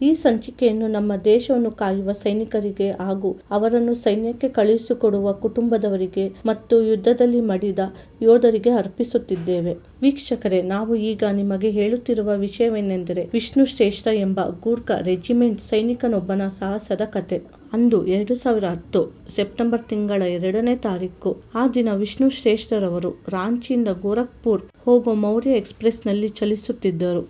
ಈ ಸಂಚಿಕೆಯನ್ನು ನಮ್ಮ ದೇಶವನ್ನು ಕಾಯುವ ಸೈನಿಕರಿಗೆ ಹಾಗೂ ಅವರನ್ನು ಸೈನ್ಯಕ್ಕೆ ಕಳುಹಿಸಿಕೊಡುವ ಕುಟುಂಬದವರಿಗೆ ಮತ್ತು ಯುದ್ಧದಲ್ಲಿ ಮಡಿದ ಯೋಧರಿಗೆ ಅರ್ಪಿಸುತ್ತಿದ್ದೇವೆ. ವೀಕ್ಷಕರೇ, ನಾವು ಈಗ ನಿಮಗೆ ಹೇಳುತ್ತಿರುವ ವಿಷಯವೇನೆಂದರೆ ವಿಷ್ಣು ಶ್ರೇಷ್ಠ ಎಂಬ ಗೂರ್ಖಾ ರೆಜಿಮೆಂಟ್ ಸೈನಿಕನೊಬ್ಬನ ಸಾಹಸದ ಕತೆ. ಅಂದು 2010 ಸೆಪ್ಟೆಂಬರ್ ತಿಂಗಳ 2ನೇ ತಾರೀಕು. ಆ ದಿನ ವಿಷ್ಣು ಶ್ರೇಷ್ಠರವರು ರಾಂಚಿಯಿಂದ ಗೋರಖ್ಪುರ್ ಹೋಗೋ ಮೌರ್ಯ ಎಕ್ಸ್ಪ್ರೆಸ್ನಲ್ಲಿ ಚಲಿಸುತ್ತಿದ್ದರು.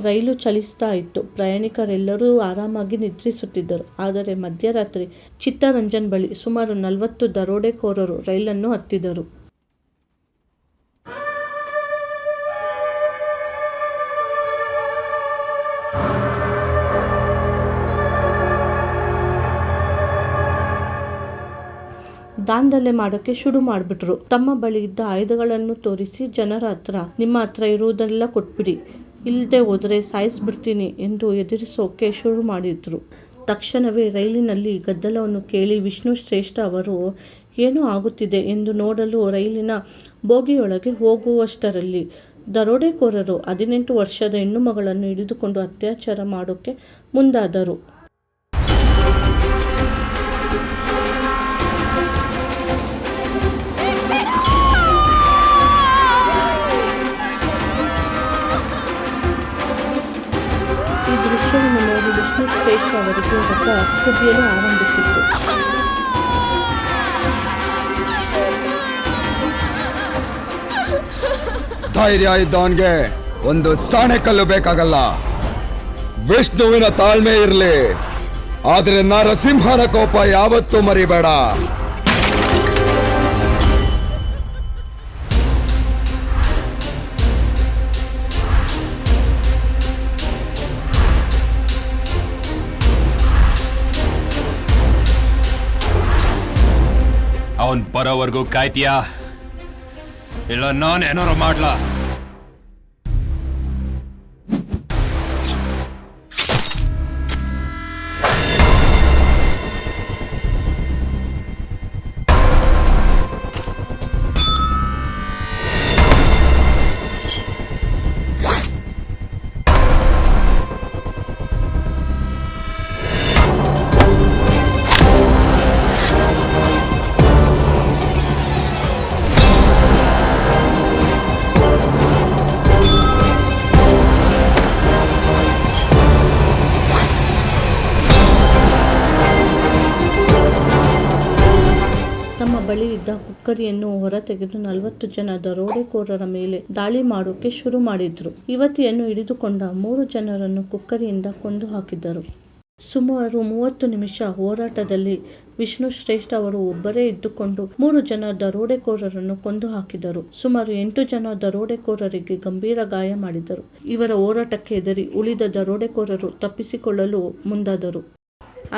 ರೈಲು ಚಲಿಸ್ತಾ ಇತ್ತು. ಪ್ರಯಾಣಿಕರೆಲ್ಲರೂ ಆರಾಮಾಗಿ ನಿದ್ರಿಸುತ್ತಿದ್ದರು. ಆದರೆ ಮಧ್ಯರಾತ್ರಿ ಚಿತ್ತರಂಜನ್ ಬಳಿ ಸುಮಾರು 40 ದರೋಡೆಕೋರರು ರೈಲನ್ನು ಹತ್ತಿದರು. ದಾಂಧಲೆ ಮಾಡೋಕೆ ಶುರು ಮಾಡಿಬಿಟ್ರು. ತಮ್ಮ ಬಳಿ ಇದ್ದ ಆಯುಧಗಳನ್ನು ತೋರಿಸಿ ಜನರ ಹತ್ರ ನಿಮ್ಮ ಹತ್ರ ಇರುವುದೆಲ್ಲ ಕೊಟ್ಬಿಡಿ, ಇಲ್ಲದೆ ಹೋದರೆ ಸಾಯಿಸ್ಬಿಡ್ತೀನಿ ಎಂದು ಎದುರಿಸೋಕೆ ಶುರು ಮಾಡಿದ್ರು. ತಕ್ಷಣವೇ ರೈಲಿನಲ್ಲಿ ಗದ್ದಲವನ್ನು ಕೇಳಿ ವಿಷ್ಣು ಶ್ರೇಷ್ಠ ಅವರು ಏನೋ ಆಗುತ್ತಿದೆ ಎಂದು ನೋಡಲು ರೈಲಿನ ಬೋಗಿಯೊಳಗೆ ಹೋಗುವಷ್ಟರಲ್ಲಿ ದರೋಡೆಕೋರರು 18 ವರ್ಷದ ಹೆಣ್ಣು ಮಗಳನ್ನು ಹಿಡಿದುಕೊಂಡು ಅತ್ಯಾಚಾರ ಮಾಡೋಕೆ ಮುಂದಾದರು. ಈ ದೃಶ್ಯವನ್ನು ನೋಡಿ ವಿಷ್ಣು ಶ್ರೇಷ್ಠ ಅವರಿಗೆ ರಕ್ತ ಕುದಿಯಲು ಆರಂಭಿಸಿತು. ಧೈರ್ಯ ಇದ್ದವನ್ಗೆ ಒಂದು ಸಾಣೆ ಕಲ್ಲು ಬೇಕಾಗಲ್ಲ. ವಿಷ್ಣುವಿನ ತಾಳ್ಮೆ ಇರಲಿ, ಆದ್ರೆ ನರಸಿಂಹನ ಕೋಪ ಯಾವತ್ತೂ ಮರಿಬೇಡ. ಅವನ್ ಬರೋವರೆಗೂ ಕಾಯ್ತೀಯಾ ಇಲ್ಲ ನಾನೇನಾರು ಮಾಡ್ಲಾ? ತಮ್ಮ ಬಳಿ ಇದ್ದ ಕುಕ್ಕರಿಯನ್ನು ಹೊರತೆಗೆದು 40 ಜನ ದರೋಡೆಕೋರರ ಮೇಲೆ ದಾಳಿ ಮಾಡೋಕೆ ಶುರು ಮಾಡಿದ್ರು. ಯುವತಿಯನ್ನು ಹಿಡಿದುಕೊಂಡ 3 ಜನರನ್ನು ಕುಕ್ಕರಿಯಿಂದ ಕೊಂದು ಹಾಕಿದರು. ಸುಮಾರು 30 ನಿಮಿಷ ಹೋರಾಟದಲ್ಲಿ ವಿಷ್ಣು ಶ್ರೇಷ್ಠ ಅವರು ಒಬ್ಬರೇ ಇದ್ದುಕೊಂಡು 3 ಜನ ದರೋಡೆಕೋರರನ್ನು ಕೊಂದು ಹಾಕಿದರು. ಸುಮಾರು 8 ಜನ ದರೋಡೆಕೋರರಿಗೆ ಗಂಭೀರ ಗಾಯ ಮಾಡಿದರು. ಇವರ ಹೋರಾಟಕ್ಕೆ ಹೆದರಿ ಉಳಿದ ದರೋಡೆಕೋರರು ತಪ್ಪಿಸಿಕೊಳ್ಳಲು ಮುಂದಾದರು.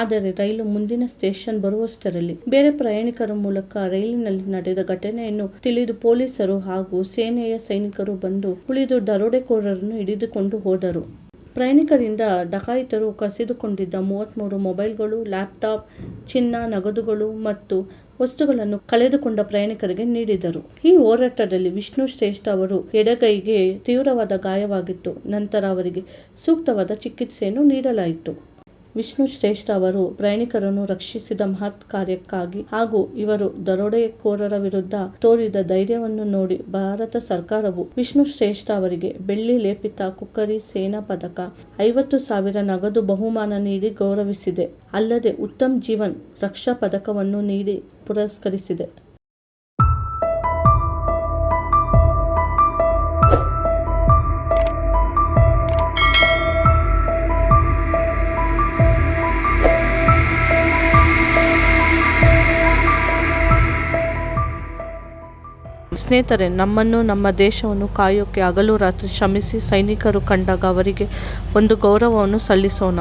ಆದರೆ ರೈಲು ಮುಂದಿನ ಸ್ಟೇಷನ್ ಬರುವಷ್ಟರಲ್ಲಿ ಬೇರೆ ಪ್ರಯಾಣಿಕರ ಮೂಲಕ ರೈಲಿನಲ್ಲಿ ನಡೆದ ಘಟನೆಯನ್ನು ತಿಳಿದು ಪೊಲೀಸರು ಹಾಗೂ ಸೇನೆಯ ಸೈನಿಕರು ಬಂದು ಉಳಿದ ದರೋಡೆಕೋರರನ್ನು ಹಿಡಿದುಕೊಂಡು ಹೋದರು. ಪ್ರಯಾಣಿಕರಿಂದ ಡಕಾಯಿತರು ಕಸಿದುಕೊಂಡಿದ್ದ 33 ಮೊಬೈಲ್ಗಳು, ಲ್ಯಾಪ್ಟಾಪ್, ಚಿನ್ನ, ನಗದುಗಳು ಮತ್ತು ವಸ್ತುಗಳನ್ನು ಕಳೆದುಕೊಂಡ ಪ್ರಯಾಣಿಕರಿಗೆ ನೀಡಿದರು. ಈ ಹೋರಾಟದಲ್ಲಿ ವಿಷ್ಣು ಶ್ರೇಷ್ಠ ಅವರು ಎಡಗೈಗೆ ತೀವ್ರವಾದ ಗಾಯವಾಗಿತ್ತು. ನಂತರ ಅವರಿಗೆ ಸೂಕ್ತವಾದ ಚಿಕಿತ್ಸೆಯನ್ನು ನೀಡಲಾಯಿತು. ವಿಷ್ಣು ಶ್ರೇಷ್ಠ ಅವರು ಪ್ರಯಾಣಿಕರನ್ನು ರಕ್ಷಿಸಿದ ಮಹತ್ ಕಾರ್ಯಕ್ಕಾಗಿ ಹಾಗೂ ಇವರು ದರೋಡೆಕೋರರ ವಿರುದ್ಧ ತೋರಿದ ಧೈರ್ಯವನ್ನು ನೋಡಿ ಭಾರತ ಸರ್ಕಾರವು ವಿಷ್ಣು ಶ್ರೇಷ್ಠ ಅವರಿಗೆ ಬೆಳ್ಳಿ ಲೇಪಿತ ಕುಕ್ಕರಿ ಸೇನಾ ಪದಕ, 50,000 ನಗದು ಬಹುಮಾನ ನೀಡಿ ಗೌರವಿಸಿದೆ. ಅಲ್ಲದೆ ಉತ್ತಮ್ ಜೀವನ್ ರಕ್ಷಾ ಪದಕವನ್ನು ನೀಡಿ ಪುರಸ್ಕರಿಸಿದೆ. ಸ್ನೇಹಿತರೆ, ನಮ್ಮನ್ನು ನಮ್ಮ ದೇಶವನ್ನು ಕಾಯೋಕೆ ಹಗಲು ರಾತ್ರಿ ಶ್ರಮಿಸಿ ಸೈನಿಕರು ಕಂಡಾಗ ಅವರಿಗೆ ಒಂದು ಗೌರವವನ್ನು ಸಲ್ಲಿಸೋಣ.